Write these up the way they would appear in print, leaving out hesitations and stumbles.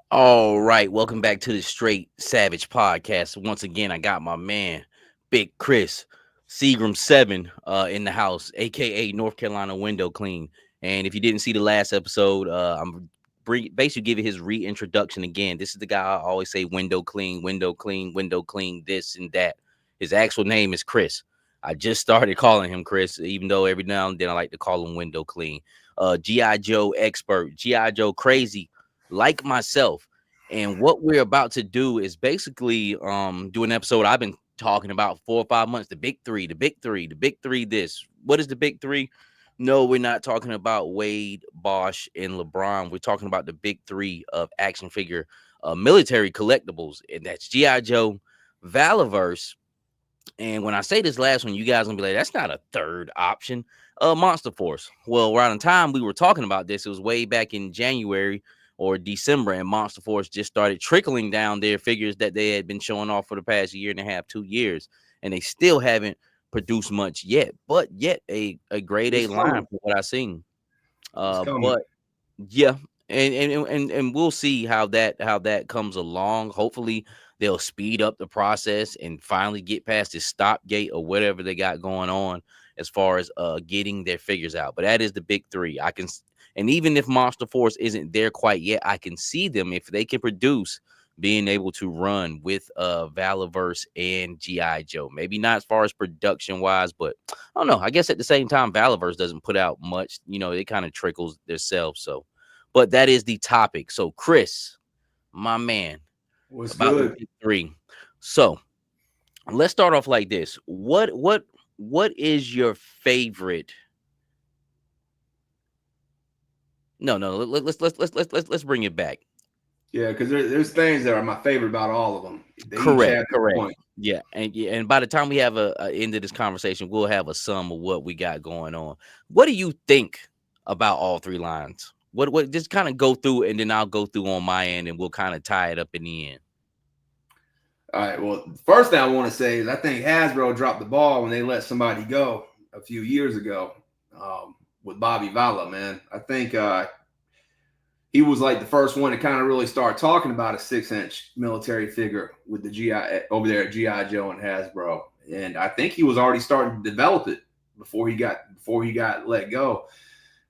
All right, welcome back to the Straight Savage Podcast. Once again, I got my man, Big Chris Seagram 7 in the house, aka North Carolina Window Clean. And if you didn't see the last episode, I'm basically giving his reintroduction again. This is the guy I always say window clean, window clean, window clean, this and that. His actual name is Chris. I just started calling him Chris, even though every now and then I like to call him Window Clean. GI Joe expert, GI Joe crazy, like myself. And what we're about to do is basically do an episode I've been talking about 4 or 5 months. The big three, the big three, the big three. This. What is the big three? No, we're not talking about Wade, Bosch, and LeBron. We're talking about the big three of action figure military collectibles, and that's GI Joe, VALAVERSE. And when I say this last one, you guys gonna be like, that's not a third option. Monster Force. Well, around the time we were talking about this, it was way back in January or December, and Monster Force just started trickling down their figures that they had been showing off for the past year and a half, 2 years, and they still haven't produced much yet, but yet a grade A line from what I've seen. But yeah, and we'll see how that comes along. Hopefully they'll speed up the process and finally get past this stop gate or whatever they got going on as far as getting their figures out. But that is the big three. And even if Monster Force isn't there quite yet, I can see them, if they can produce, being able to run with VALAVERSE and GI Joe. Maybe not as far as production wise, but I don't know. I guess at the same time, VALAVERSE doesn't put out much. It kind of trickles themselves. So, but that is the topic. So, Chris, my man, what's about good? the big three. So let's start off like this. What is your favorite? No. Let's bring it back. Yeah, because there's things that are my favorite about all of them. They Correct. Yeah, and by the time we have a end of this conversation, we'll have a sum of what we got going on. What do you think about all three lines? What just kind of go through, and then I'll go through on my end, and we'll kind of tie it up in the end. All right. Well, the first thing I want to say is I think Hasbro dropped the ball when they let somebody go a few years ago with Bobby Vala, man. I think he was like the first one to kind of really start talking about a 6-inch military figure with the GI over there at GI Joe and Hasbro, and I think he was already starting to develop it before he got let go.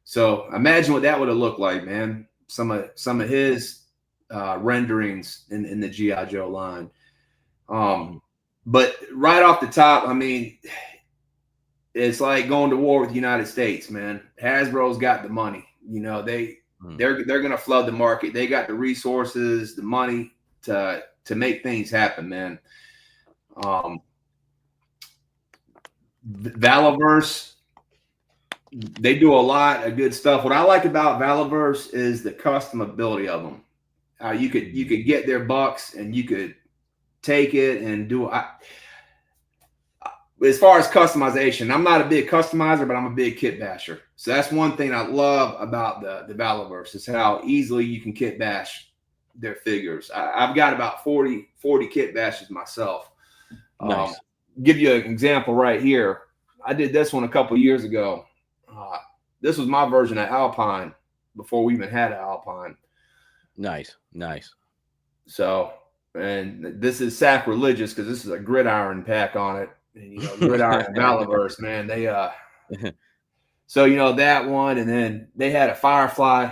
So imagine what that would have looked like, man. Some of his renderings in the GI Joe line. But right off the top, I mean, it's like going to war with the United States, man. Hasbro's got the money. They're gonna flood the market. They got the resources, the money to make things happen, man. VALAVERSE, they do a lot of good stuff. What I like about VALAVERSE is the customability of them. You could get their bucks and you could take it and do it. As far as customization, I'm not a big customizer, but I'm a big kit basher. So that's one thing I love about the VALAVERSE is how easily you can kit bash their figures. I've got about 40 kit bashes myself. Nice. Give you an example right here. I did this one a couple years ago. This was my version of Alpine before we even had an Alpine. Nice. So, and this is sacrilegious because this is a gridiron pack on it. And, gridiron and VALAVERSE, man, they so that one, and then they had a Firefly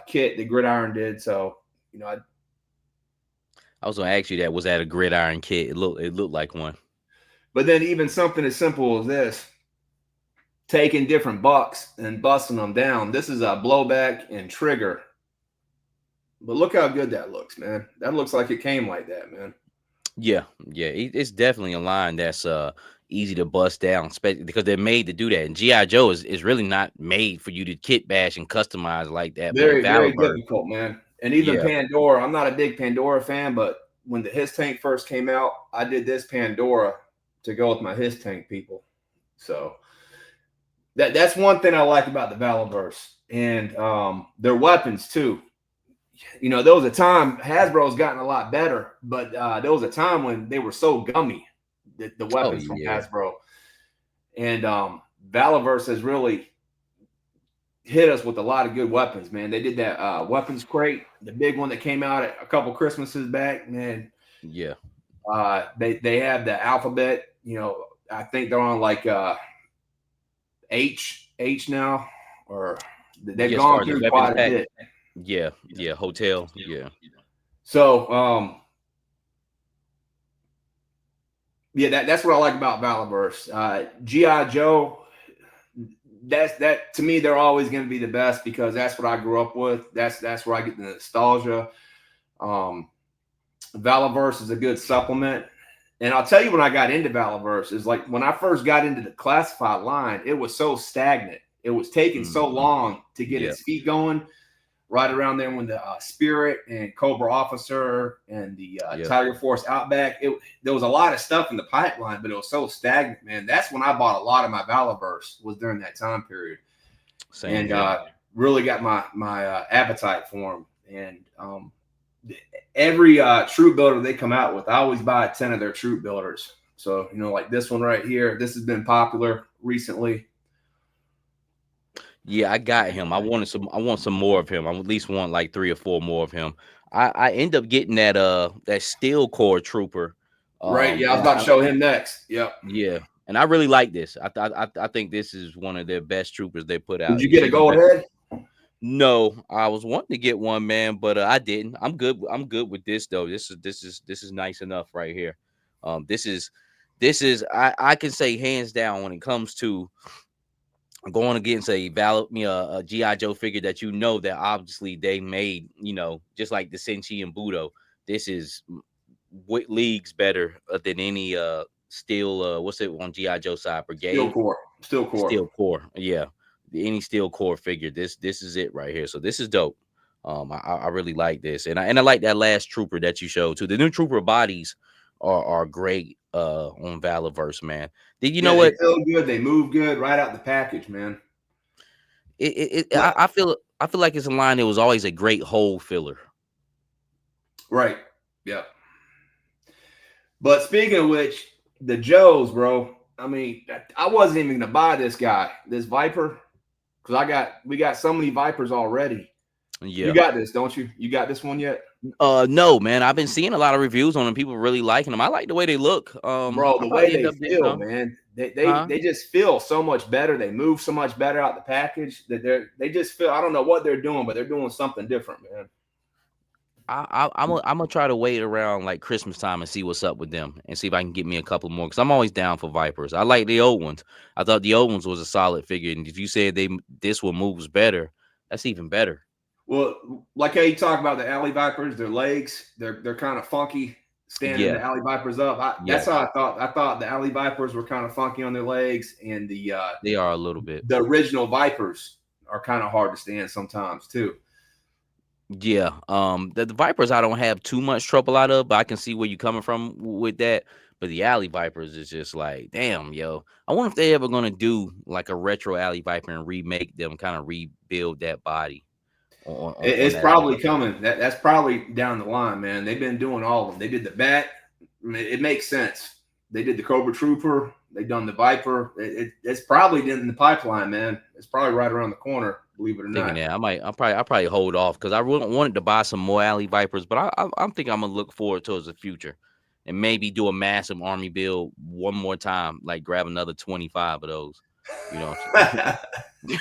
kit that Gridiron did. So I was gonna ask you that. Was that a gridiron kit? It looked like one. But then even something as simple as this, taking different bucks and busting them down. This is a blowback and trigger. But look how good that looks, man. That looks like it came like that, man. Yeah, yeah. It's definitely a line that's easy to bust down, especially because they're made to do that. And GI Joe is really not made for you to kit bash and customize like that. But Very, very Valiverse, difficult, man. And even yeah, Pandora, I'm not a big Pandora fan, but when the His Tank first came out, I did this Pandora to go with my His Tank people. So that's one thing I like about the Valaverse. And their weapons too. You know, there was a time Hasbro's gotten a lot better, but there was a time when they were so gummy, the oh weapons from yeah, Hasbro. And Valaverse has really hit us with a lot of good weapons, man. They did that weapons crate, the big one that came out a couple Christmases back, man. yeah, They have the alphabet, you know, I think they're on like H now, or they've yeah. As far gone as the through weapons quite a pack, bit. yeah, yeah. Hotel, yeah, So yeah, that's what I like about Valaverse. GI Joe, that to me, they're always going to be the best because that's what I grew up with. That's where I get the nostalgia. Um, Valaverse is a good supplement. And I'll tell you when I got into Valaverse is like when I first got into the classified line, it was so stagnant. It was taking so mhm, long to get yeah, its feet going. Right around there when the Spirit and Cobra Officer and the yeah. Tiger Force Outback, there was a lot of stuff in the pipeline, but it was so stagnant, man. That's when I bought a lot of my Valaverse was during that time period, Same and here. really got my appetite for them. And every troop builder they come out with, I always buy 10 of their troop builders. So you know, like this one right here, this has been popular recently. Yeah, I got him. I wanted some. I want some more of him. I at least want like 3 or 4 more of him. I end up getting that steel core trooper. Right? Yeah, I was And about to show him next. Yep. yeah, and I really like this. I think this is one of their best troopers they put Did out. you It's get a even gold better. head? No, I was wanting to get one, man, but I didn't. I'm good. I'm good with this though. This is nice enough right here. This is I can say hands down when it comes to going against a GI Joe figure that you know that obviously they made, just like the Senshi and Budo. This is leagues better than any steel. What's it on GI Joe side? Steel Brigade core. Steel core. steel core. Yeah, any steel core figure. This is it right here. So this is dope. I really like this, and I like that last trooper that you showed too. The new trooper bodies are great on Valaverse, man. Did you Yeah, know they what? feel good. They move good right out the package, man. But I feel like it's a line that was always a great hole filler. right. Yep. But speaking of which, the Joes, bro. I mean, I wasn't even gonna buy this guy, this Viper, because we got so many Vipers already. You Yeah. got this, don't you? You got this one yet? No, man. I've been seeing a lot of reviews on them. People really liking them. I like the way they look. Bro, I'll the way probably end they up getting feel, some. man. Huh? They just feel so much better. They move so much better out the package that they just feel. I don't know what they're doing, but they're doing something different, man. I'm gonna try to wait around like Christmas time and see what's up with them and see if I can get me a couple more because I'm always down for Vipers. I like the old ones. I thought the old ones was a solid figure, and if you said this one moves better, that's even better. Well, like how you talk about the alley vipers, their legs, they're kind of funky standing Yeah, the alley vipers up. yeah, That's how I thought. I thought the alley vipers were kind of funky on their legs, and they are a little bit. the original vipers are kind of hard to stand sometimes too. Yeah, the Vipers I don't have too much trouble out of, but I can see where you're coming from with that. But the Alley Vipers is just like, damn, yo. I wonder if they ever gonna do like a retro Alley Viper and remake them, kind of rebuild that body on It's that Alley probably Viper. coming. That's probably down the line, man. They've been doing all of them. They did the bat. I mean, it makes sense. They did the Cobra Trooper. They done the Viper. It's probably in the pipeline, man. It's probably right around the corner. Believe it or Thinking not. that I'll probably hold off because I really wanted to buy some more Alley Vipers, but I'm thinking I'm gonna look forward towards the future and maybe do a massive army build one more time, like grab another 25 of those. You know,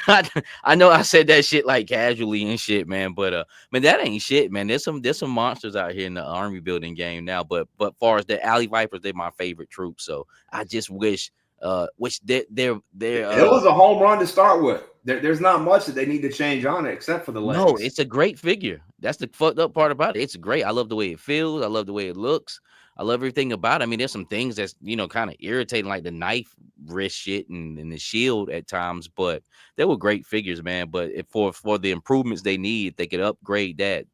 I, I know I said that shit like casually and shit, man, but man, that ain't shit, man. There's some monsters out here in the army building game now, but far as the alley vipers, they're my favorite troop. So I just wish they're It was a home run to start with. There's not much that they need to change on it except for the no, legs. it's a great figure. That's the fucked up part about it. It's great. I love the way it feels. I love the way it looks. I love everything about it. I mean, there's some things that's kind of irritating, like the knife wrist shit and the shield at times, but they were great figures, man. But if for the improvements they need, if they could upgrade that,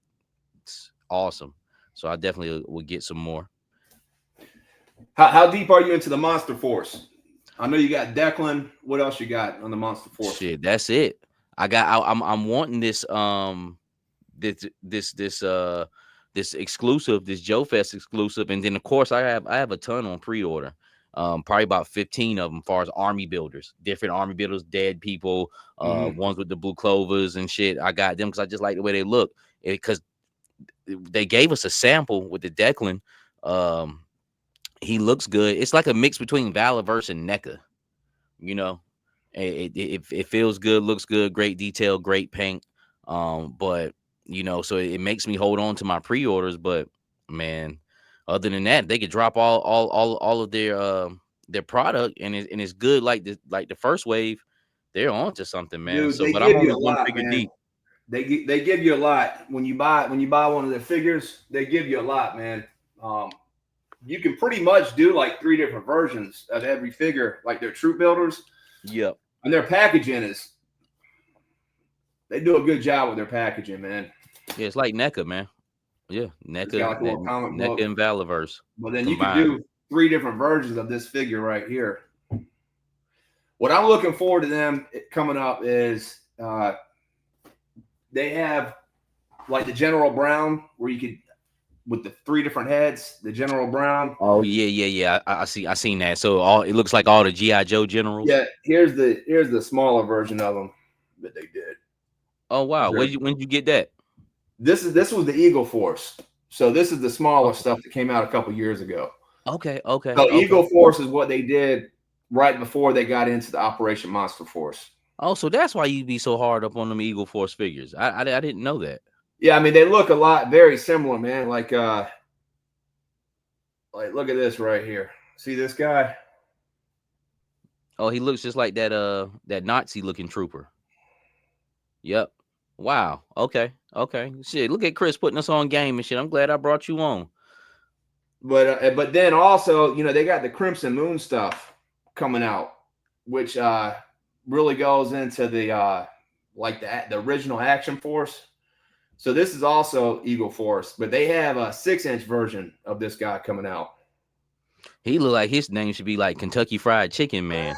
it's awesome. So I definitely would get some more. How deep are you into the Monster Force? I know you got Declan. What else you got on the Monster Force? Shit, that's it. I'm wanting this exclusive, this Joe Fest exclusive, and then of course I have a ton on pre-order. Probably about 15 of them, far as army builders, different army builders, dead people, ones with the blue clovers and shit. I got them because I just like the way they look. Because they gave us a sample with the Declan. Um, he looks good. It's like a mix between VALAVERSE and NECA. You know, it feels good, looks good, great detail, great paint. But so it makes me hold on to my pre-orders. But man, other than that, they could drop all of their product, and it's good like the first wave. They're on to something, man. Dude, So, they but I'm give only you a one lot, figure man. deep. They give you a lot when you buy one of their figures. They give you a lot, man. Um, you can pretty much do like 3 different versions of every figure, like their troop builders, Yep. and their packaging is. They do a good job with their packaging, man. Yeah, it's like NECA, man. Yeah, It's got like a little comic book, NECA and VALAVERSE but then you could combined. do 3 different versions of this figure right here. What I'm looking forward to them coming up is they have like the General Brown, where you could with the 3 different heads, the General Brown. Oh yeah. I seen that. So it looks like all the GI Joe generals. Yeah, here's the smaller version of them that they did. Oh wow, when did you get that? This was the Eagle Force. So this is the smaller Okay, stuff that came out a couple years ago. okay, okay, So okay. Eagle Force is what they did right before they got into the Operation Monster Force. Oh, so that's why you be so hard up on them Eagle Force figures. I didn't know that. Yeah, I mean they look a lot very similar, man. Like look at this right here. See this guy? Oh, he looks just like that Nazi looking trooper. Yep. Wow. Okay. Okay. Shit. Look at Chris putting us on game and shit. I'm glad I brought you on. But then also, they got the Crimson Moon stuff coming out, which really goes into the like the original Action Force. So this is also Eagle Force, but they have a 6-inch version of this guy coming out. He look like his name should be like Kentucky Fried Chicken Man.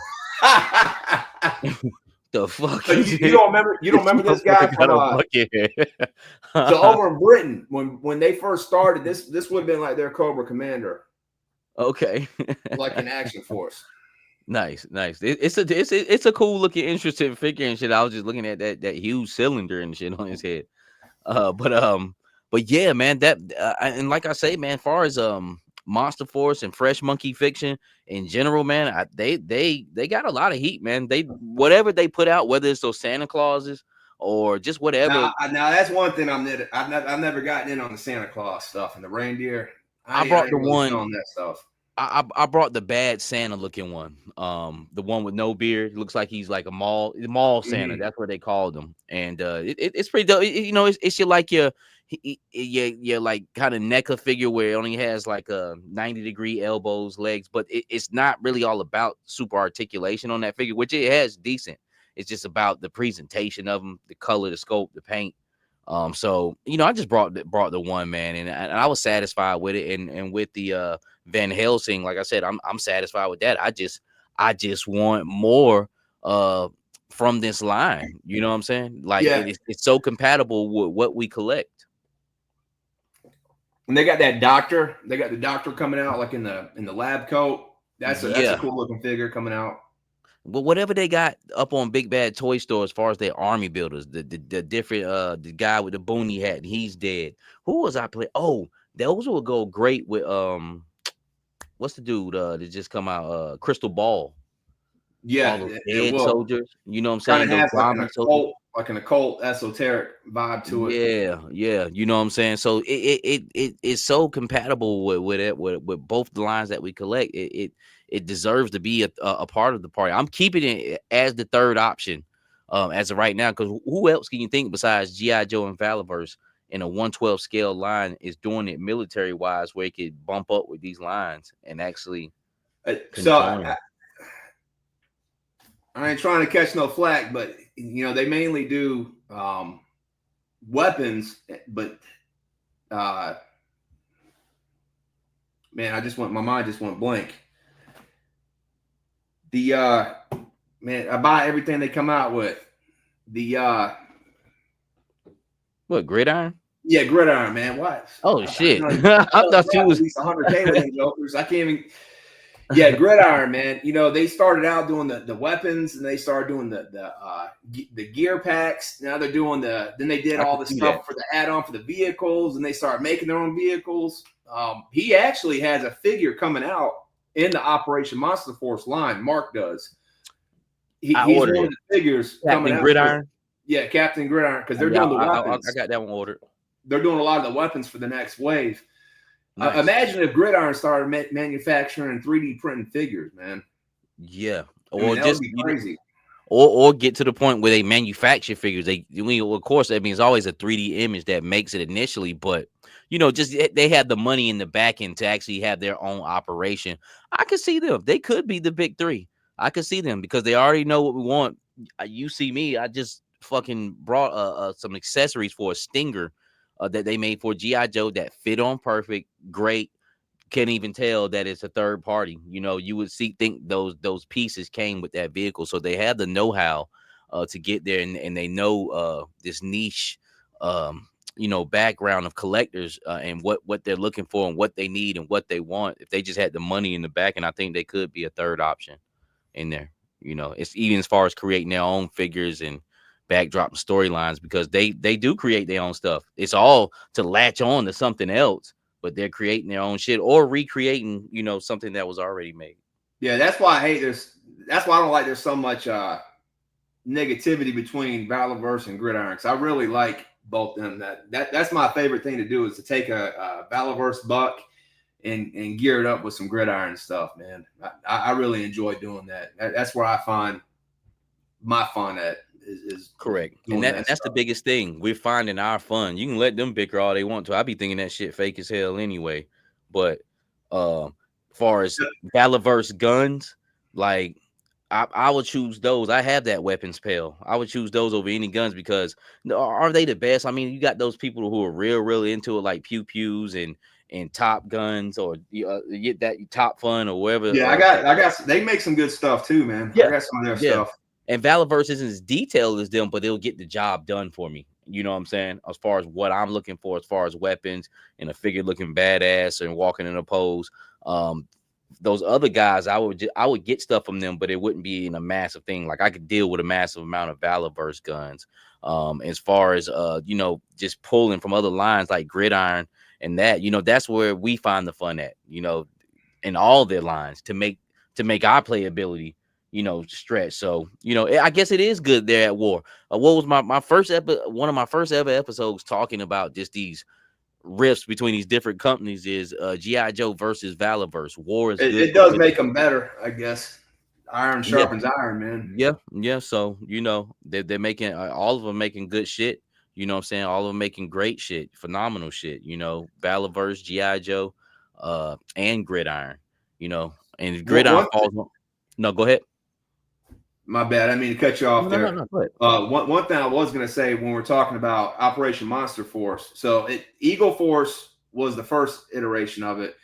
The fuck? So you don't remember? You don't remember this guy got from? a bucket head. So over in Britain, when they first started, this would have been like their Cobra Commander, Okay. like in Action Force. Nice. It's a cool looking, interesting figure and shit. I was just looking at that huge cylinder and shit on his head. But yeah, man. And like I say, man, far as Monster Force and Fresh Monkey Fiction in general, man, they got a lot of heat, man. They whatever they put out, whether it's those Santa Clauses or just whatever. Now that's one thing I've never gotten in on the Santa Claus stuff and the reindeer. I I brought ain't the really one. feeling that stuff. I brought the bad Santa looking one. The one with no beard. Looks like he's like a mall Santa. Mm-hmm. That's what they called him. And it's pretty dope. It's your like kind of NECA figure where it only has like a 90-degree elbows, legs, but it's not really all about super articulation on that figure, which it has decent. It's just about the presentation of them, the color, the scope, the paint. So I just brought the one, man, and I was satisfied with it, and with the Van Helsing, like I said, I'm satisfied with that. I just want more from this line. You know what I'm saying? Like Yeah, it's so compatible with what we collect. and they got that doctor. They got the doctor coming out like in the lab coat. That's a Yeah. cool looking figure coming out. But whatever they got up on Big Bad Toy Store as far as their army builders, the different the guy with the boonie hat, and he's dead. Who was I playing? Oh, those will go great with what's the dude that just come out? Crystal Ball. Yeah, all those it dead will. soldiers. You know what I'm Kind saying? of Those has zombie soldiers. like an occult, esoteric vibe to it. Yeah, yeah, you know what I'm saying. So it's so compatible with it with both the lines that we collect. It deserves to be a part of the party. I'm keeping it as the third option, as of right now, because who else can you think besides GI Joe and Valaverse in a 112 scale line is doing it military wise, where it could bump up with these lines and actually So conjoin. I ain't trying to catch no flack, but they mainly do weapons. But uh, man, my mind just went blank. The man, I buy everything they come out with. The What, Gridiron? yeah, Gridiron, man. What? Oh I shit! know I thought you at was. least 100K with them jokers. I can't even. Yeah, Gridiron, man. They started out doing the weapons, and they started doing the gear packs. Now they're doing then they did I all can the see that. stuff for the add-on for the vehicles, and they started making their own vehicles. He actually has a figure coming out in the Operation Monster Force line. Mark does. I He's ordered one of it. the figures coming Captain out. Gridiron. Yeah, Captain Gridiron, because they're Yeah, doing the I weapons. got that one ordered. They're doing a lot of the weapons for the next wave. Nice. Imagine if Gridiron started manufacturing and 3D printing figures, man. Yeah, I mean, or that would just be crazy. or get to the point where they manufacture figures. Of course, I mean, it's always a 3D image that makes it initially, but just they have the money in the back end to actually have their own operation. I could see them. They could be the big three. I could see them because they already know what we want. You see me. I just fucking brought some accessories for a Stinger that they made for GI Joe that fit on perfect, great. Can't even tell that it's a third party. You would think those pieces came with that vehicle, so they have the know-how to get there, and they know this niche, background of collectors, and what they're looking for and what they need and what they want. If they just had the money in the back, and I think they could be a third option in there. It's even as far as creating their own figures and backdrop storylines, because they do create their own stuff. It's all to latch on to something else, but they're creating their own shit or recreating, something that was already made. Yeah, that's why I hate this. That's why I don't like there's so much negativity between Valaverse and Gridiron, because I really like both of them. That's my favorite thing to do, is to take a Valaverse buck and gear it up with some Gridiron stuff, man. I really enjoy doing that. That's where I find my fun at is Correct. And doing that and that that's the stuff. biggest thing. We're finding our fun. You can let them bicker all they want to. I be thinking that shit fake as hell anyway. But far as Valaverse guns, like I would choose those. I have that weapons pail. I would choose those over any guns, because are they the best? I mean, you got those people who are really into it, like pew pews and top guns, or get that top fun or whatever. Yeah, I got. They make some good stuff too, man. I Yeah, got some of their yeah. stuff. And Valaverse isn't as detailed as them, but they'll get the job done for me. You know what I'm saying? As far as what I'm looking for, as far as weapons and a figure looking badass and walking in a pose. Um, those other guys, I would get stuff from them, but it wouldn't be in a massive thing. Like I could deal with a massive amount of Valaverse guns. As far as just pulling from other lines like Gridiron and that, that's where we find the fun at. In all their lines to make our playability stretch. So I guess it is good there at war. What was my first one of my first ever episodes talking about just these rifts between these different companies is GI Joe versus Valaverse. War is good It does because make them better, I guess. Iron yeah, sharpens iron, man. yeah. So they're making all of them making good shit. You know what I'm saying? All of them making great shit, phenomenal shit. Valaverse, GI Joe, and Gridiron. And Gridiron One falls. No, go ahead. My bad. I didn't mean to cut you No, off no, no, there. no. Go ahead. One thing I was going to say when we're talking about Operation Monster Force. So Eagle Force was the first iteration of it.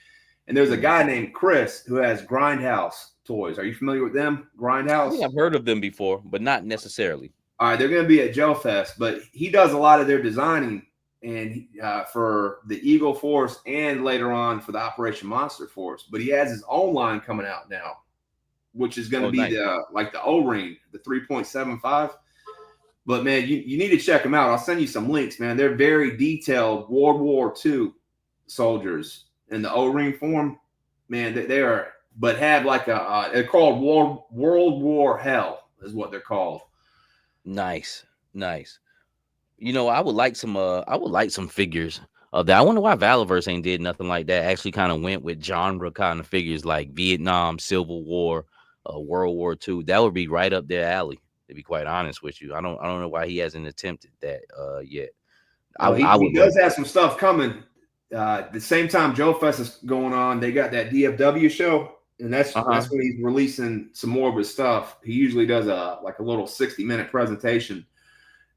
And there's a guy named Chris who has Grindhouse toys. Are you familiar with them? I think Grindhouse? I've heard of them before, but not necessarily. All right, they're going to be at Joe Fest, but he does a lot of their designing and for the Eagle Force and later on for the Operation Monster Force. But he has his own line coming out now, which is going to Oh, be nice. the O-ring, the 3.75. But man, you need to check them out. I'll send you some links, man. They're very detailed World War II soldiers in the O-ring form. Man, they are but have like they're called World War Hell is what they're called. Nice, nice. I would like some figures of that. I wonder why Valaverse ain't did nothing like that. Actually kind of went with genre kind of figures like Vietnam, Civil War, World War II. That would be right up their alley, to be quite honest with you. I don't know why he hasn't attempted that yet. I He would love does have some stuff coming. The same time Joe Fest is going on, they got that DFW show, and uh-huh. that's when he's releasing some more of his stuff. He usually does a little 60-minute presentation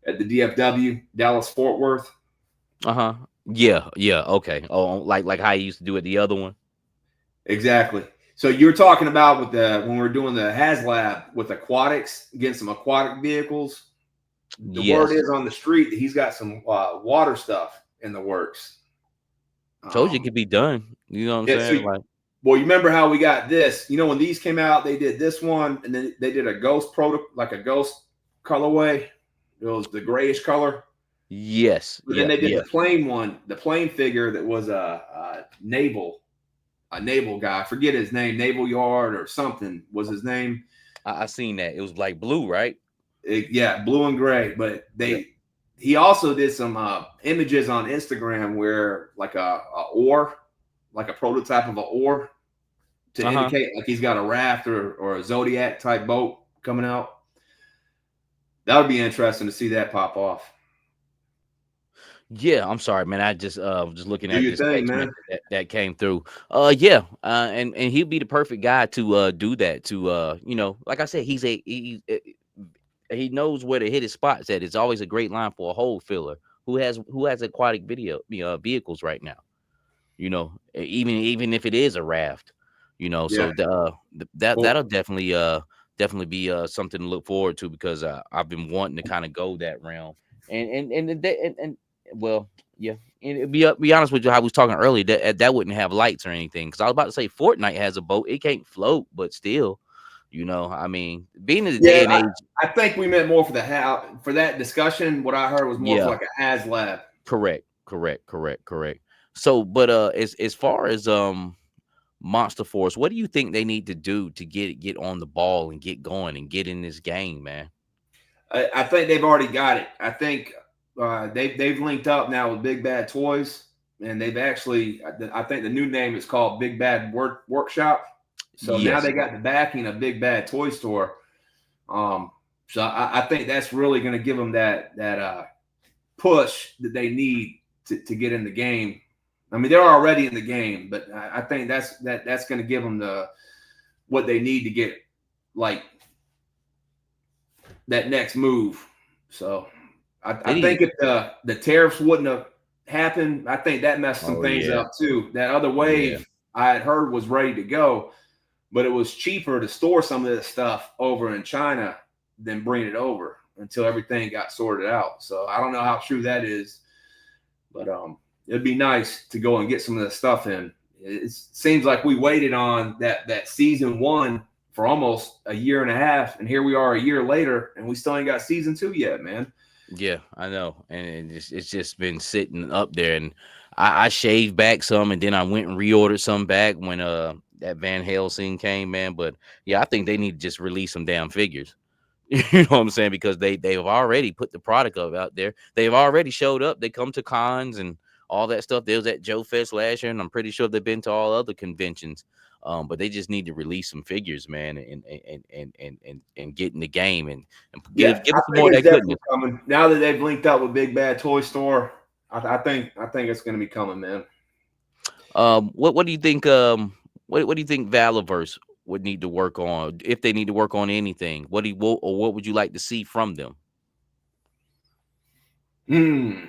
at the DFW, Dallas Fort Worth. Uh-huh. Yeah, yeah, okay. Oh, like how he used to do it the other one. Exactly. So you're talking about with the when we're doing the HasLab with aquatics, getting some aquatic vehicles. The word Yes. is on the street that he's got some water stuff in the works. Told you it Um, could be done. You know what I'm yeah. So, saying? Like, well, you remember how we got this? You know, when these came out, they did this one, and then they did a ghost like a ghost colorway. It was the grayish color. yes, But then yeah, they did yeah. the plain one, the plain figure that was a naval guy. I forget his name, Naval Yard or something was his name. I seen that. It was like blue, right? Yeah, blue and gray. But Yeah. he also did some images on Instagram where like a oar, like a prototype of an oar to Uh-huh. indicate like he's got a raft or a Zodiac type boat coming out. That would be interesting to see that pop off. Yeah, I'm sorry, man. I just looking Do at your this thing, text man. message that came through. Yeah, and he'd be the perfect guy to do that. To like I said, he knows where to hit his spots at. It's always a great line for a hole filler who has aquatic vehicles right now. Even if it is a raft, Yeah. so Well, that'll definitely be something to look forward to because I've been wanting to kind of go that realm and well, yeah, and be honest with you, how I was talking earlier, that wouldn't have lights or anything, because I was about to say Fortnite has a boat, it can't float, but still, I mean, being in the day yeah, and age. I think we meant more for the how for that discussion. What I heard was more for Yeah, like a HasLab. correct. So but as far as Monster Force, what do you think they need to do to get on the ball and get going and get in this game, man? I think they've already got it. I think they've linked up now with Big Bad Toys, and they've actually. I think the new name is called Big Bad Workshop. So now Yes, they got the backing of Big Bad Toy Store. Um, so I think that's really going to give them that push that they need to get in the game. I mean, they're already in the game, but I think that's going to give them what they need to get like that next move. So they I need. think if the tariffs wouldn't have happened, I think that messed some Oh things yeah, up too. That other yeah, wave I had heard was ready to go, but it was cheaper to store some of this stuff over in China than bring it over until everything got sorted out. So I don't know how true that is, but it'd be nice to go and get some of the stuff in. It seems like we waited on that season one for almost a year and a half, and here we are a year later, and we still ain't got season two yet, man. yeah. I know, and it's just been sitting up there, and I shaved back some, and then I went and reordered some back when that Van Helsing came, man. But yeah, I think they need to just release some damn figures. You know what I'm saying? Because they've already put the product up out there. They've already showed up. They come to cons and all that stuff. They was at Joe Fest last year, and I'm pretty sure they've been to all other conventions. But they just need to release some figures, man, and get in the game and Yeah, give I us some think more of it's that definitely goodness. coming now that they've linked up with Big Bad Toy Store. I think it's going to be coming, man. What do you think? What do you think Valaverse would need to work on if they need to work on anything? What would you like to see from them? Hmm.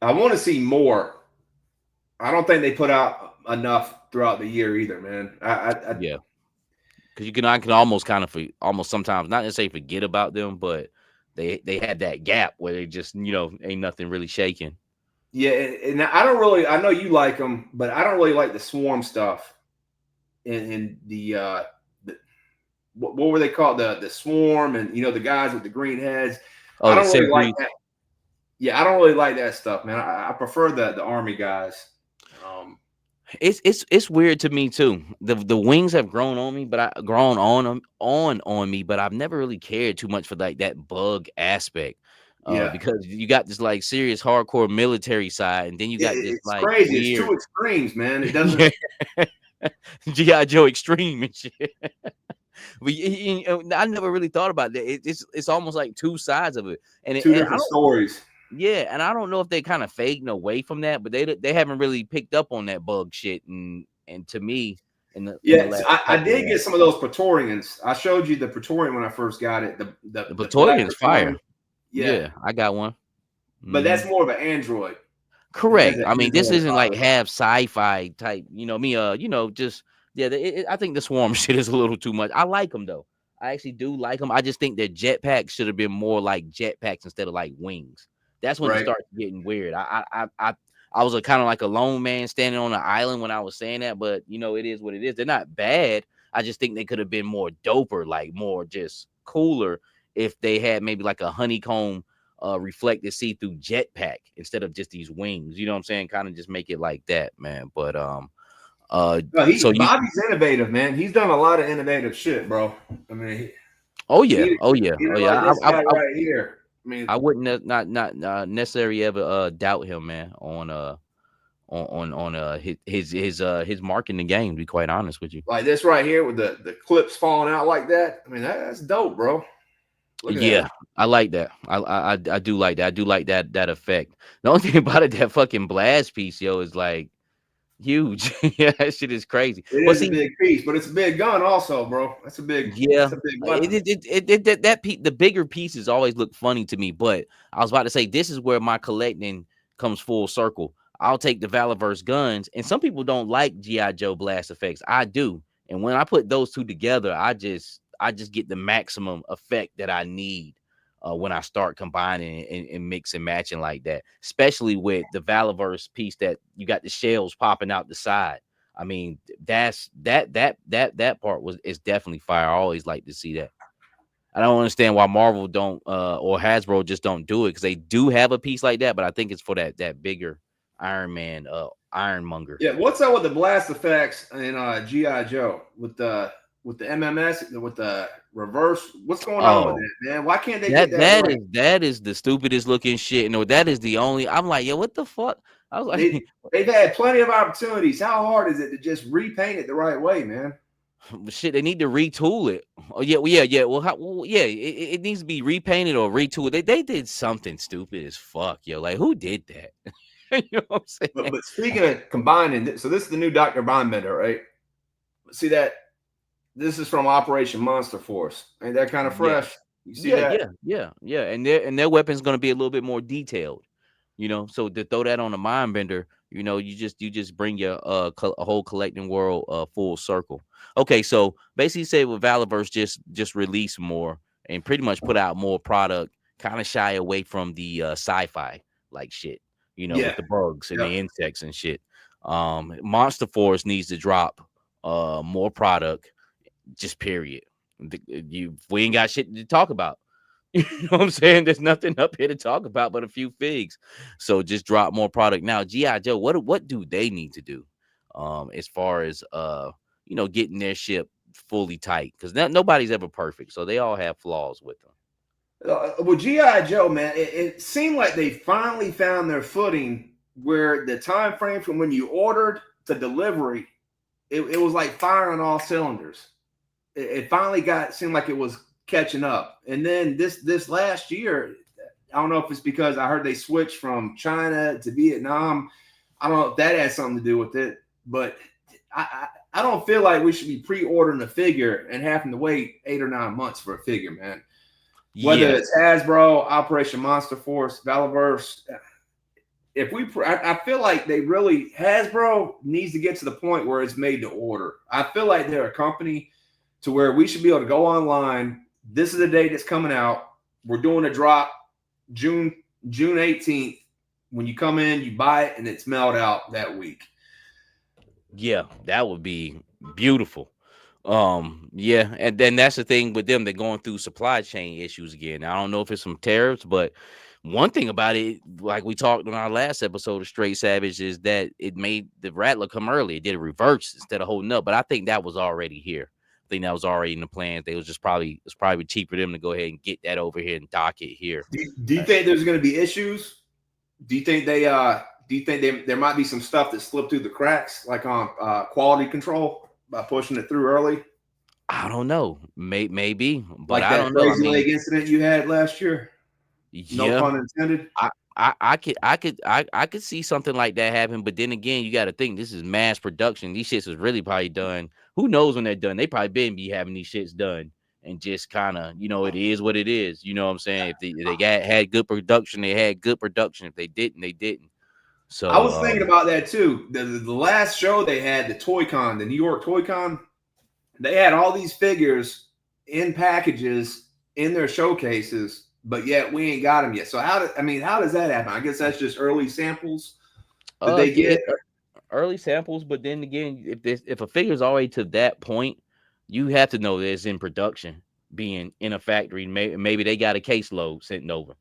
I want to see more. I don't think they put out enough throughout the year either, man. Yeah. Because I can almost kind of almost sometimes not necessarily forget about them, but they had that gap where they just ain't nothing really shaking. Yeah, and I don't really. I know you like them, but I don't really like the swarm stuff. In the what were they called? The swarm, and the guys with the green heads. Oh, I the don't really like sentries. that. Yeah, I don't really like that stuff, man. I prefer the army guys. Um, It's weird to me too. The wings have grown on me, but I grown on them on me, but I've never really cared too much for like that bug aspect. yeah, Because you got this like serious hardcore military side, and then you got this it's like crazy. It's two weird extremes, man. It doesn't yeah, GI Joe Extreme and shit. But I never really thought about that. It's almost like two sides of it, two and I different don't. stories. Yeah, and I don't know if they kind of fading away from that, but they haven't really picked up on that bug shit, and to me, in the Yes, last I did couple get some of those Praetorians. I showed you the Praetorian when I first got it. the The black Praetorian's fire. Praetorian. Yeah, Yeah, I got one. but that's Mhm. more of an android. It has Correct. an I mean, this android isn't like body. half sci-fi type, me, just yeah, I think the swarm shit is a little too much. I like them though. I actually do like them. I just think that jetpacks should have been more like jetpacks instead of like wings. That's when it Right. starts getting weird. I was a kind of like a lone man standing on an island when I was saying that, but it is what it is. They're not bad. I just think they could have been more doper, like more just cooler if they had maybe like a honeycomb reflected see-through jetpack instead of just these wings. You know what I'm saying? Kind of just make it like that, man. But uh No, so you Bobby's innovative, man. He's done a lot of innovative shit, bro. I mean, oh yeah, he, oh yeah, oh yeah. like this guy right here. I mean, I wouldn't not necessarily ever doubt him, man, on his mark in the game, to be quite honest with you. like this right here with the clips falling out like that. I mean, that's dope, bro. Look at Yeah, that. I like that. I do like that. I do like that effect. The only thing about it, that fucking blast piece, yo, is like huge. Yeah, that shit is crazy. It But is a see, big piece, but it's a big gun, also, bro. yeah, That's a big it weapon. it it it it the bigger pieces always look funny to me, but I was about to say this is where my collecting comes full circle. I'll take the Valaverse guns, and some people don't like GI Joe blast effects. I do, and when I put those two together, I just get the maximum effect that I need when I start combining and mix and matching like that. Especially with the Valaverse piece that you got the shells popping out the side. I mean, that part is definitely fire. I always like to see that. I don't understand why Marvel don't or Hasbro just don't do it, because they do have a piece like that, but I think it's for that bigger Iron Man Ironmonger. Yeah, what's up with the blast effects in GI Joe with the MMS with the reverse? What's going on with Oh, it, man? Why can't they that get that that right? is that is the stupidest looking shit. No, that is the only. I'm like, yo, what the fuck? I was They like, they've had plenty of opportunities. How hard is it to just repaint it the right way, man? shit, they need to retool it. Oh yeah, well, yeah. Yeah, it needs to be repainted or retooled. They did something stupid as fuck, yo. Like, who did that? You know what I'm saying? But speaking of combining, so this is the new Dr. Bondbender, right? See that this is from Operation Monster Force. Ain't that kind of Yeah, fresh? You see that? yeah. And their weapon's gonna be a little bit more detailed. So to throw that on a mind bender, you just bring your a whole collecting world full circle. Okay, so basically say with Valaverse just release more and pretty much put out more product, kind of shy away from the sci-fi like shit, Yeah. with the bugs and Yep. the insects and shit. Monster Force needs to drop more product, just period. We ain't got shit to talk about. You know what I'm saying? There's nothing up here to talk about but a few figs. So just drop more product. Now, GI Joe, what do they need to do? As far as getting their ship fully tight, because nobody's ever perfect, so they all have flaws with them. Well, GI Joe, man, it seemed like they finally found their footing where the time frame from when you ordered to delivery, it was like firing all cylinders. It finally seemed like it was catching up. And then this last year, I don't know if it's because I heard they switched from China to Vietnam. I don't know if that has something to do with it, but I don't feel like we should be pre-ordering a figure and having to wait 8 or 9 months for a figure, man. Whether Yeah, it's Hasbro, Operation Monster Force, Valaverse, I feel like they really Hasbro needs to get to the point where it's made to order. I feel like they're a company to where we should be able to go online. This is the date that's coming out. We're doing a drop June 18th. When you come in, you buy it, and it's mailed out that week. yeah, that would be beautiful. Yeah, and then that's the thing with them. They're going through supply chain issues again. I don't know if it's some tariffs, but One thing about it, like we talked on our last episode of Straight Savage, is that it made the Rattler come early. It did a reverse instead of holding up. But I think that was already here. I think that was already in the plans. They was just probably it's probably cheaper for them to go ahead and get that over here and dock it here. Do you think there's going to be issues? Do you think there might be some stuff that slipped through the cracks, like on quality control by pushing it through early? I don't know. Maybe, but Like I that don't know. I crazy mean, leg incident you had last year. No yeah, pun intended. I could see something like that happen, but then again, you got to think this is mass production. These shits was really probably done. Who knows when they're done? They probably been be having these shits done, and just kind of, it is what it is. You know what I'm saying? If they had good production, they had good production. If they didn't, they didn't. I So was thinking about that too. The last show they had, the Toy Con, the New York Toy Con, they had all these figures in packages in their showcases, but yet we ain't got them yet. So how does that happen? I guess that's just early samples that they it, get. early samples, but then again, if a figure's already to that point, you have to know that it's in production, being in a factory. Maybe they got a caseload sent over,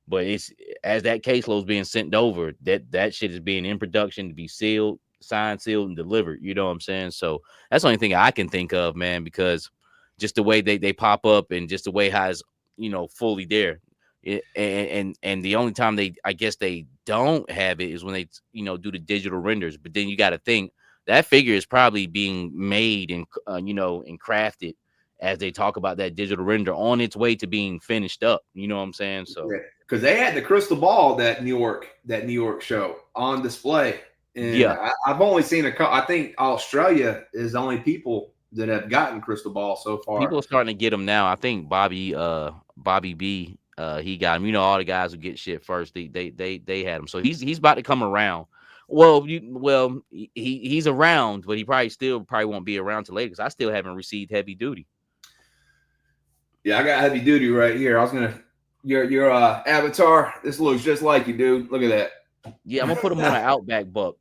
but it's as that caseload's being sent over, that shit is being in production to be sealed, signed, sealed, and delivered. You know what I'm saying? So that's the only thing I can think of, man, because just the way they pop up and just the way how it's fully there. And the only time I guess they don't have it is when they do the digital renders. But then you got to think that figure is probably being made and and crafted as they talk about that digital render on its way to being finished up. You know what I'm saying? So Because they had the crystal ball that New York show on display, and yeah, I've only seen a couple. I think Australia is the only people that have gotten crystal ball so far. people are starting to get them now. I think Bobby B, he got him. All the guys who get shit first, they had him. So he's about to come around. He's around, but he probably won't be around till later because I still haven't received heavy duty. Yeah, I got heavy duty right here. I was gonna your avatar. This looks just like you, dude. Look at Yeah, I'm gonna put him on an Outback buck.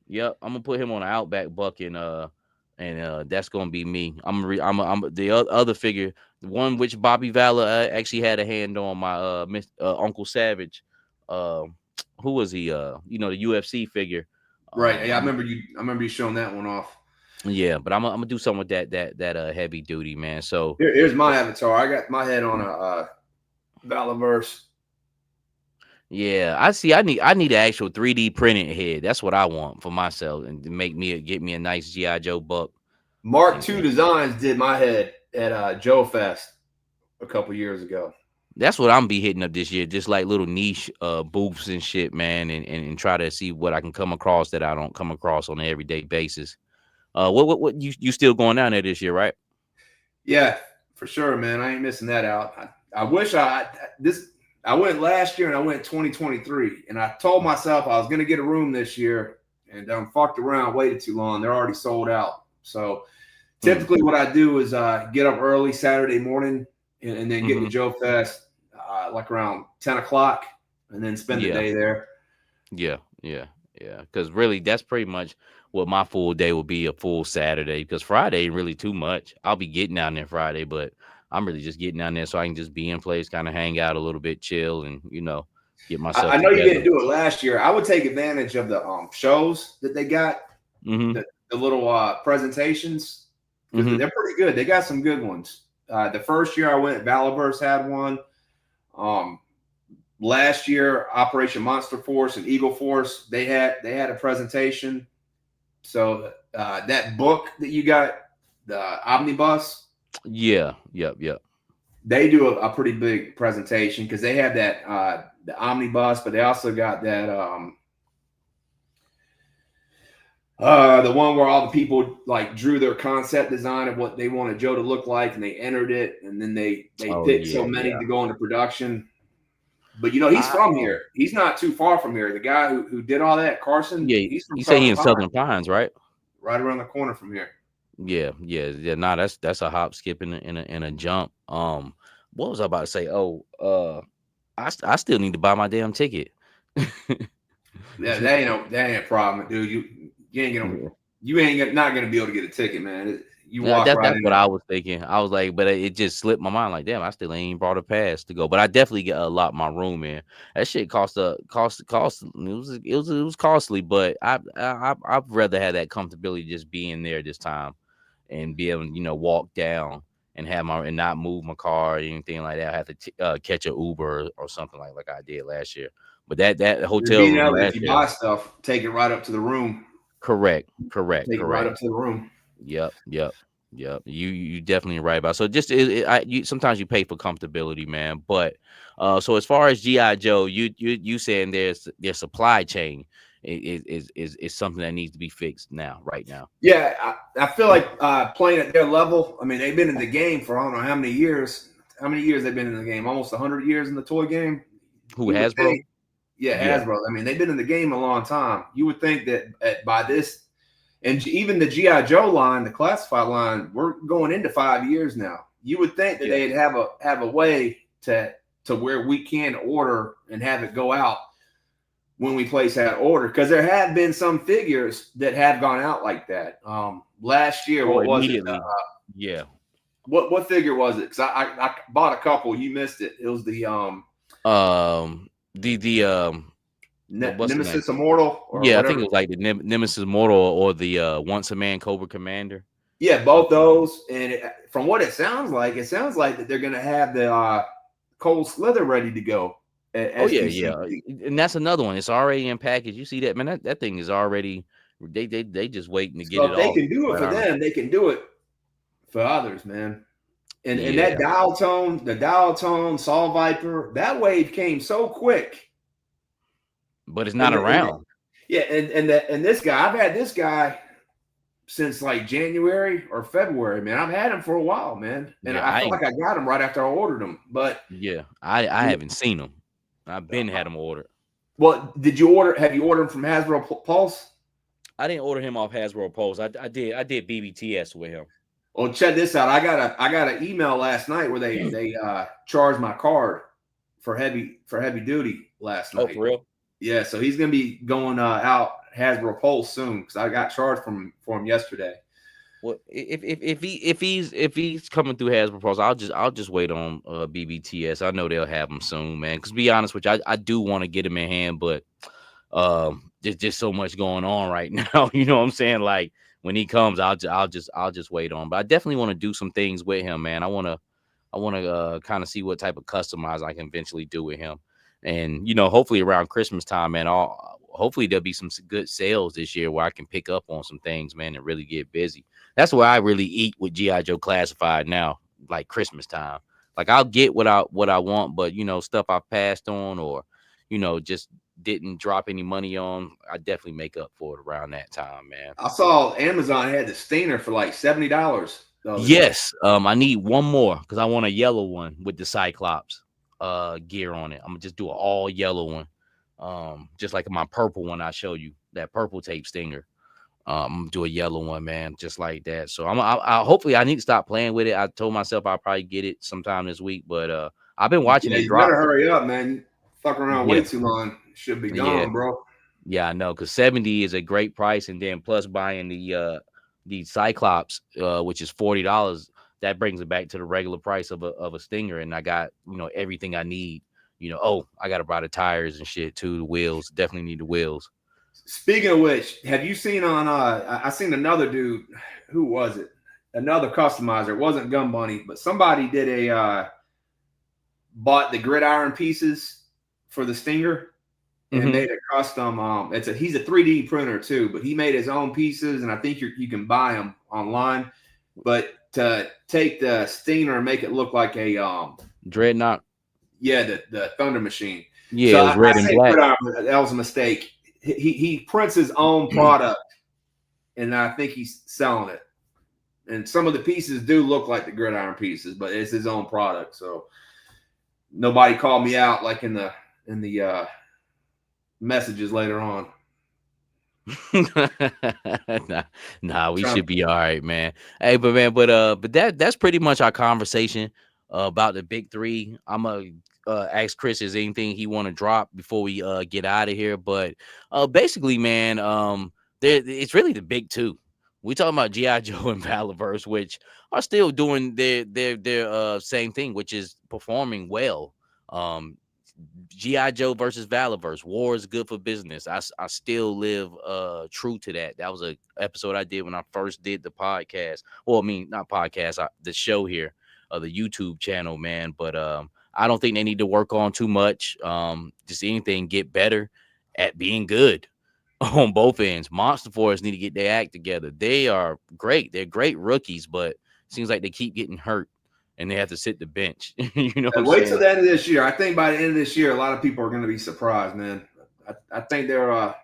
Yep, I'm gonna put him on an Outback buck, and that's gonna be me. I'm the other figure, the one which Bobby Valor actually had a hand on, my Uncle Savage. Uh, who was he? The UFC figure. right. Yeah, I'm I remember you showing that one off. Yeah, but I'm gonna do something with that heavy duty, man. So Here's my avatar. I got my head on a VALAVERSE. yeah, I need an actual 3D printed head. That's what I want for myself, and to get me a nice GI Joe buck. Mark And II Designs did my head at Joe Fest a couple years ago. that's what I'm be hitting up this year, just like little niche booths and shit, man, and try to see what I can come across that I don't come across on an everyday basis. What you still going down there this year, right? Yeah, for sure, man. I ain't missing that out. I wish I went last year and I went 2023, and I told myself I was going to get a room this year, and fucked around, waited too long. They're already sold out. So typically, what I do is get up early Saturday morning and then get to Joe Fest like around 10 o'clock, and then spend the day there. Yeah. Because really, that's pretty much what my full day will be, a full Saturday. Because Friday ain't really too much. I'll be getting down there Friday, but I'm really just getting down there so I can just be in place, kind of hang out a little bit, chill, and get myself I know you together. didn't do it last year. I would take advantage of the shows that they got, Mm-hmm. the little presentations, because Mm-hmm. they're pretty good. They got some good ones. The first year I went, VALAVERSE had one. Last year, Operation Monster Force and Eagle Force, they had a presentation. So that book that you got, the Omnibus, Yeah. Yep. they do a pretty big presentation because they have that the Omnibus, but they also got that the one where all the people like drew their concept design of what they wanted Joe to look like, and they entered it, and then they picked so many to go into production. But he's from here. He's not too far from here. The guy who did all that, Carson, Yeah. he's from You say he Southern in Pines, Southern Pines, right? right around the corner from here. Yeah. Nah, that's a hop, skip, and a jump. What was I about to say? Oh, I still need to buy my damn ticket. Yeah, that ain't a problem, dude. You ain't not gonna be able to get a ticket, man. You Yeah, walk right that's in what it. I was thinking. I was like, but it just slipped my mind. Like, damn, I still ain't brought a pass to go. But I definitely get a lot my room in. That shit cost. It was costly, but I'd rather have that comfortability just being there this time and be able to walk down and have my and not move my car or anything like that. I have to catch a Uber or something like I did last year. But that You're hotel being room able, if last you year, buy stuff, take it right up to the room. correct, correct, Take it right correct. up to the room. Yep, yep, yep. You definitely right about. So just sometimes you pay for comfortability, man. But so as far as GI Joe, you saying their supply chain is something that needs to be fixed now, right now. Yeah, I feel like playing at their level. I mean, they've been in the game for I don't know how many years. How many years they've been in the game? Almost 100 years in the toy game. Who, You would Hasbro? think, yeah, Yeah, Hasbro. I mean, they've been in the game a long time. You would think that by this, and even the GI Joe line, the classified line, we're going into 5 years now. You would think that yeah. they'd have a way to where we can order and have it go out when we place that order, because there have been some figures that have gone out like that. Last year, Oh, what was it? immediately. Yeah. What figure was it? Because I bought a couple. You missed it. It was the what's the name? Nemesis Immortal or Yeah, I think whatever. it was like the Nemesis Mortal or the Once a Man Cobra Commander. Yeah, both those. And from what it sounds like that they're going to have the Cold Slither ready to go at Oh yeah, yeah, SDCC. and that's another one. It's already in package. You see that, man? That thing is already. They just waiting to get So it if they off. can do it Quite for honest. them, they can do it for others, man. And that Yeah, the dial tone, Saw Viper, that wave came so quick. but it's not And around. yeah, and this guy, I've had this guy since like January or February, man. I've had him for a while, man. And Yeah, I I felt ain't. like I got him right after I ordered him. But Yeah, I haven't seen them. I've been had them ordered. well, did you order? Have you ordered him from Hasbro Pulse? I didn't order him off Hasbro Pulse. I did BBTS with him. Well, check this out. I got an email last night where they charged my card for heavy duty last Oh, night. for real? Yeah, so he's gonna be going out Hasbro Pulse soon because I got charged for him yesterday. Well, if he's coming through Hasbro Pulse, I'll just wait on BBTS. I know they'll have him soon, man. Because be honest with you, I do want to get him in hand, but there's just so much going on right now. You know what I'm saying? Like when he comes, I'll just wait on. But I definitely want to do some things with him, man. I want to kind of see what type of customize I can eventually do with him, and hopefully around Christmas time, man. Hopefully there'll be some good sales this year where I can pick up on some things, man, and really get busy. That's where I really eat with GI Joe Classified now, like Christmas time. Like I'll get what I want, but stuff I passed on or just didn't drop any money on, I definitely make up for it around that time, man. I saw Amazon had the Stinger for like $70 the other day. Yes, I need one more because I want a yellow one with the Cyclops gear on it. I'm gonna just do an all yellow one, just like my purple one I showed you, that purple tape stinger. I'm gonna do a yellow one, man, just like that. So I hopefully I need to stop playing with it. I told myself I'll probably get it sometime this week, but I've been watching Yeah, it you better drop. hurry up, man. You fuck around way Yeah, too long. Should be yeah. gone, bro. Yeah, I know, because 70 is a great price, and then plus buying the Cyclops, which is $40, that brings it back to the regular price of a Stinger, and I got everything I need. I got to buy the tires and shit too, the wheels. Definitely need the wheels. Speaking of which, have you seen on I seen another dude, who was it? Another customizer. It wasn't Gun Bunny, but somebody did a bought the gridiron pieces for the Stinger and Hmm. made a custom. He's a 3D printer too, but he made his own pieces, and I think you can buy them online. But to take the Stinger and make it look like a Dreadnought. yeah, the Thunder Machine. Yeah, So it I was red and say black. gridiron, but that was a mistake. He prints his own product, and I think he's selling it. And some of the pieces do look like the gridiron pieces, but it's his own product. So nobody called me out like in the messages later on. nah, nah, we Trying should be all right, man. Hey, but man, but that's pretty much our conversation about the big three. I'm gonna ask Chris is anything he want to drop before we get out of here. But basically, man, there it's really the big two. We talking about GI Joe and Valaverse, which are still doing their same thing, which is performing well. Um, GI Joe versus Valaverse, war is good for business. I still live true to that. That was a episode I did when I first did the podcast. Well, I mean not podcast, the show here, the YouTube channel, man. But I don't think they need to work on too much. Just anything, get better at being good on both ends. Monster Force need to get their act together. They are great. They're great rookies, but seems like they keep getting hurt and they have to sit the bench. You know what I'm And wait till saying? the end of this year. I think by the end of this year, a lot of people are going to be surprised, man. I think they're. I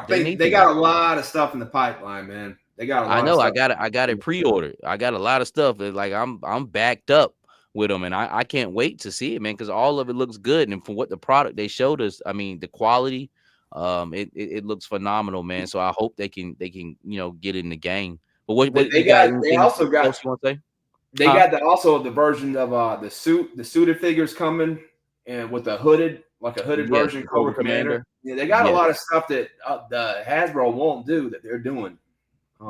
They think need they to be. got a lot of stuff in the pipeline, man. They got a I lot of know. stuff. I got it pre-ordered. I got a lot of stuff. Like I'm backed up with them, and I can't wait to see it, man, because all of it looks good. And from what the product they showed us, I mean, the quality, it looks phenomenal, man. So I hope they can get in the game. But what They you got? got. They Anything also got. else you want to say? They Huh? got also the version of the suited figures coming, and with a hooded, like a hooded Yes, version, the Cobra Cobra Commander. Commander. Yeah, they got a Yes. lot of stuff that the Hasbro won't do that they're doing.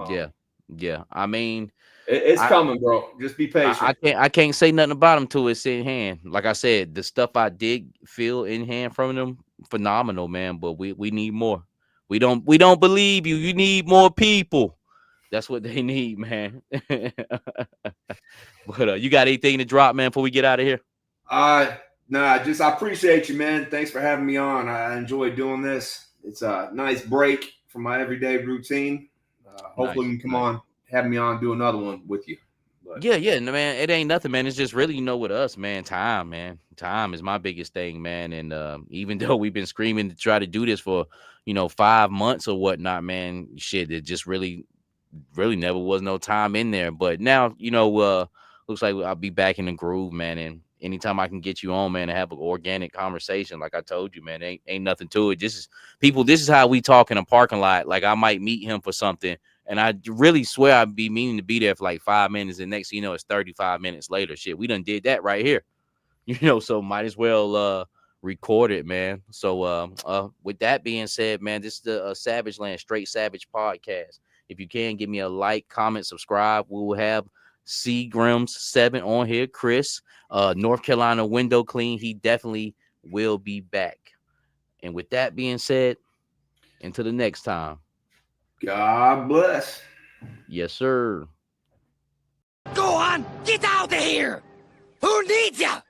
Yeah. Yeah. I mean, It's I coming, bro. Just be I patient. can't say nothing about them till it's in hand. Like I said, the stuff I did feel in hand from them, phenomenal, man. But we need more. We don't believe you. You need more people. That's what they need, man. But you got anything to drop, man, before we get out of here? Uh nah, just I appreciate you, man. Thanks for having me on. I enjoy doing this. It's a nice break from my everyday routine. Hopefully, Nice, we can come nice. on, have me on, do another one with you. But Yeah, yeah, no, man. It ain't nothing, man. It's just really, with us, man. Time, man. Time is my biggest thing, man. And even though we've been screaming to try to do this for 5 months or whatnot, man, shit, it just really never was no time in there. But now, looks like I'll be back in the groove, man. And anytime I can get you on, man, and have an organic conversation, like I told you, man, ain't nothing to it. This is how we talk in a parking lot. Like I might meet him for something, and I really swear I'd be meaning to be there for like 5 minutes, and next thing you know, it's 35 minutes later. Shit, we done did that right here. So might as well record it, man. So with that being said, man, this is the Savage Land Straight Savage podcast. If you can give me a like, comment, subscribe, we will have Seagrams7 on here. Chris, North Carolina window clean. He definitely will be back. And with that being said, until the next time. God bless. Yes, sir. Go on, get out of here! Who needs ya?